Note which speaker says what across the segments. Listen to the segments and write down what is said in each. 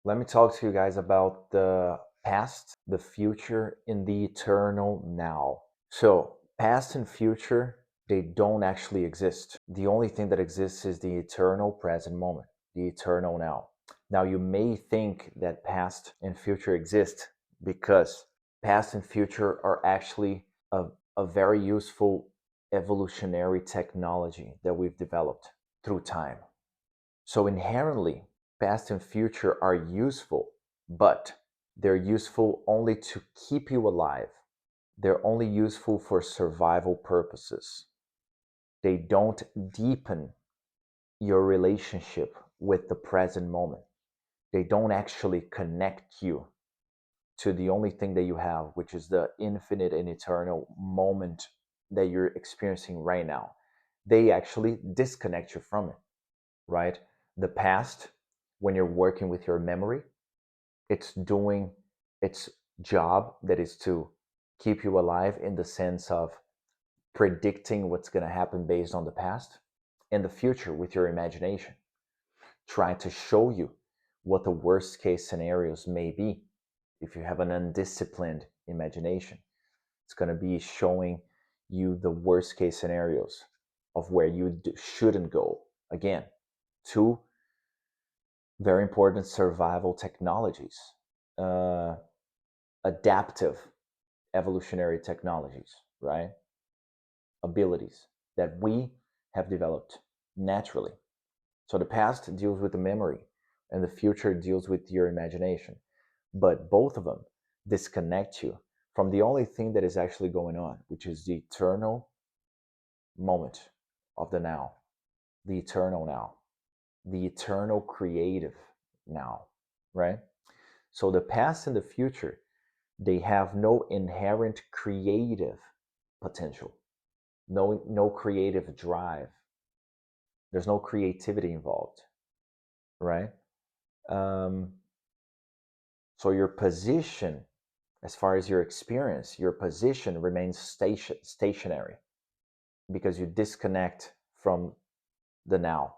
Speaker 1: Let me talk to you guys about the past, the future, and the eternal now. So, past and future, they don't actually exist. The only thing that exists is the eternal present moment, the eternal now. Now, you may think that past and future exist because past and future are actually a very useful evolutionary technology that we've developed through time. So inherently, past and future are useful, but they're useful only to keep you alive. They're only useful for survival purposes. They don't deepen your relationship with the present moment. They don't actually connect you to the only thing that you have, which is the infinite and eternal moment that you're experiencing right now. They actually disconnect you from it, right? The past, when you're working with your memory, it's doing its job, that is to keep you alive in the sense of predicting what's going to happen based on the past, and the future with your imagination, trying to show you what the worst case scenarios may be. If you have an undisciplined imagination, it's going to be showing you the worst case scenarios of where you shouldn't go. Again, two very important survival technologies, uh, adaptive evolutionary technologies, right? Abilities that we have developed naturally. So the past deals with the memory, and the future deals with your imagination. But both of them disconnect you from the only thing that is actually going on, which is the eternal moment of the now, the eternal now, the eternal creative now, right? So the past and the future, they have no inherent creative potential, no creative drive. There's no creativity involved, right? Um, so your position, as far as your experience, your position remains stationary because you disconnect from the now,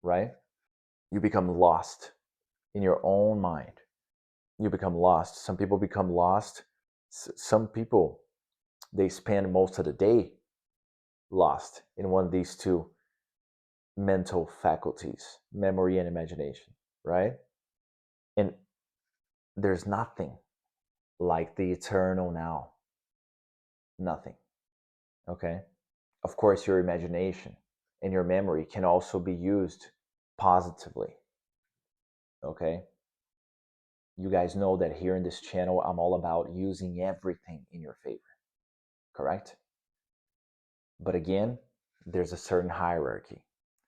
Speaker 1: right? You become lost in your own mind. You become lost. Some people become lost. Some people, they spend most of the day lost in one of these two mental faculties, memory and imagination, right? And there's nothing like the eternal now. Nothing. Okay? Of course, your imagination and your memory can also be used positively. Okay? You guys know that here in this channel, I'm all about using everything in your favor. Correct? But again, there's a certain hierarchy.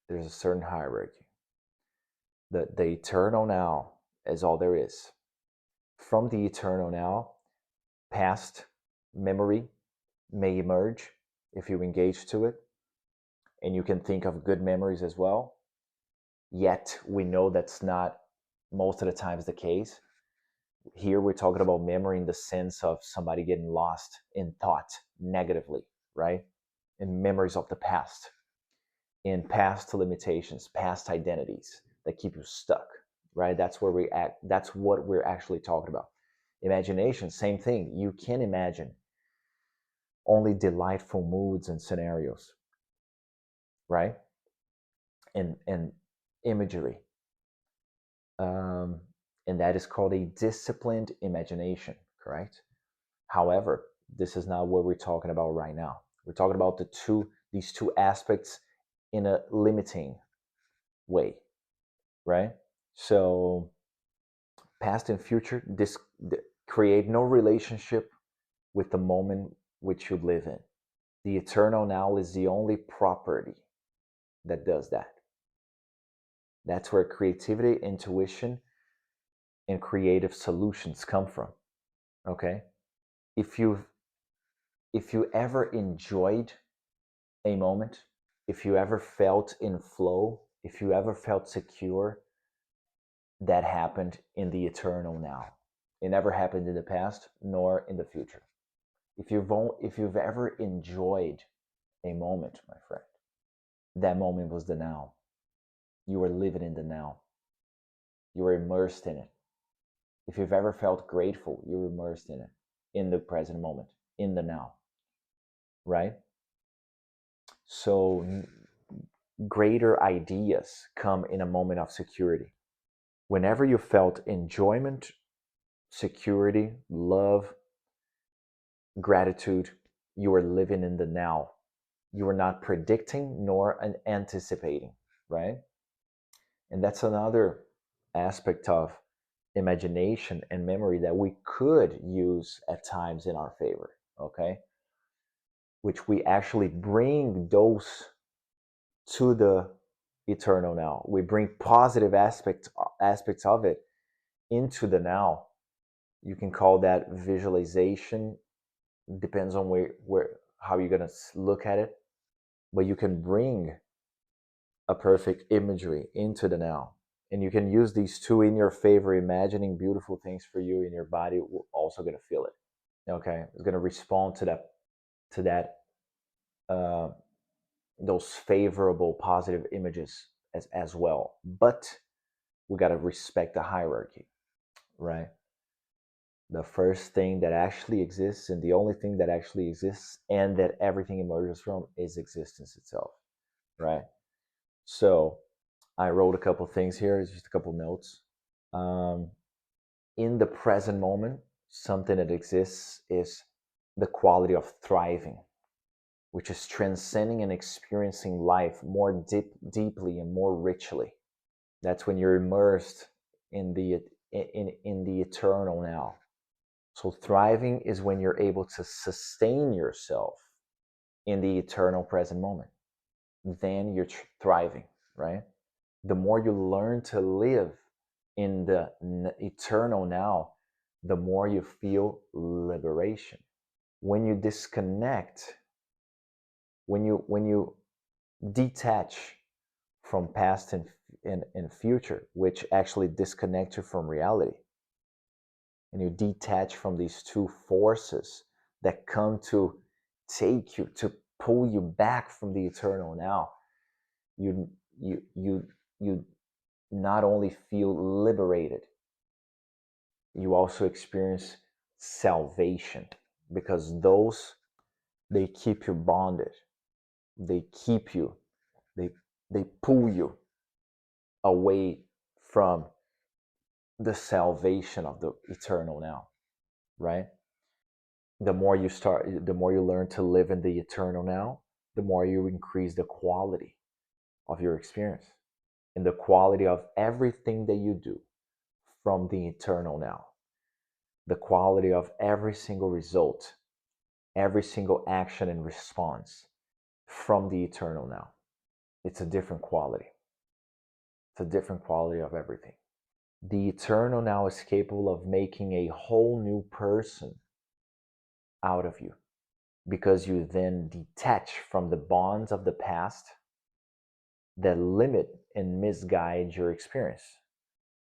Speaker 1: There's a certain hierarchy. The eternal now is all there is. From the eternal now, past memory may emerge if you engage to it, and you can think of good memories as well. Yet we know that's not most of the times the case. Here we're talking about memory in the sense of somebody getting lost in thought negatively, right? In memories of the past, in past limitations, past identities that keep you stuck, right? That's where we act. That's what we're actually talking about. Imagination, same thing. You can imagine only delightful moods and scenarios, right? And imagery, um, and that is called a disciplined imagination, correct? However, this is not what we're talking about right now. We're talking about these two aspects in a limiting way, right? So past and future create no relationship with the moment which you live in. The eternal now is the only property that does that. That's where creativity, intuition, and creative solutions come from. Okay? If you if you ever enjoyed a moment, if you ever felt in flow, if you ever felt secure, that happened in the eternal now. It never happened in the past nor in the future. If you've ever enjoyed a moment, my friend, that moment was the now. You were living in the now. You were immersed in it. If you've ever felt grateful, you're immersed in it, in the present moment, in the now, right? So greater ideas come in a moment of security. Whenever you felt enjoyment, security, love, gratitude, you are living in the now. You are not predicting nor anticipating, right? And that's another aspect of imagination and memory that we could use at times in our favor, okay? Which we actually bring those to the eternal now. We bring positive aspects of it into the now. You can call that visualization. Depends on where how you're gonna look at it, but you can bring a perfect imagery into the now, and you can use these two in your favor. Imagining beautiful things for you, and your body will also gonna feel it. Okay, it's gonna respond to that uh, those favorable positive images as well. But we got to respect the hierarchy, right? The first thing that actually exists and the only thing that actually exists and that everything emerges from is existence itself, right? So I wrote a couple things here, just a couple notes. um, in the present moment, something that exists is the quality of thriving, which is transcending and experiencing life more deeply and more richly. That's when you're immersed in the eternal now. So thriving is when you're able to sustain yourself in the eternal present moment. Then you're thriving, right? The more you learn to live in the eternal now, the more you feel liberation. When you disconnect, when you detach from past and future, which actually disconnect you from reality, and you detach from these two forces that come to take you, to pull you back from the eternal now, you you not only feel liberated, you also experience salvation, because those, they keep you bonded, they keep you, they they pull you away from the salvation of the eternal now, right? The more you learn to live in the eternal now, the more you increase the quality of your experience and the quality of everything that you do from the eternal now. The quality of every single result, every single action and response from the eternal now. It's a different quality. It's a different quality of everything. The eternal now is capable of making a whole new person out of you, because you then detach from the bonds of the past that limit and misguide your experience,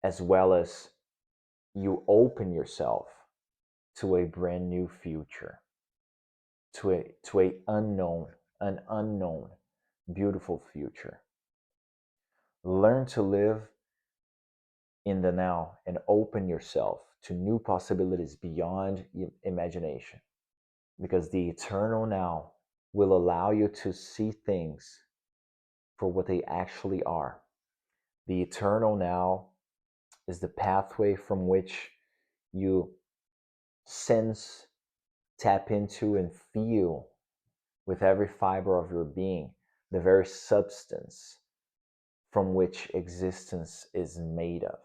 Speaker 1: as well as you open yourself to a brand new future, to an unknown beautiful future. Learn to live in the now and open yourself to new possibilities beyond imagination, because the eternal now will allow you to see things for what they actually are. The eternal now is the pathway from which you sense, tap into, and feel with every fiber of your being the very substance from which existence is made of.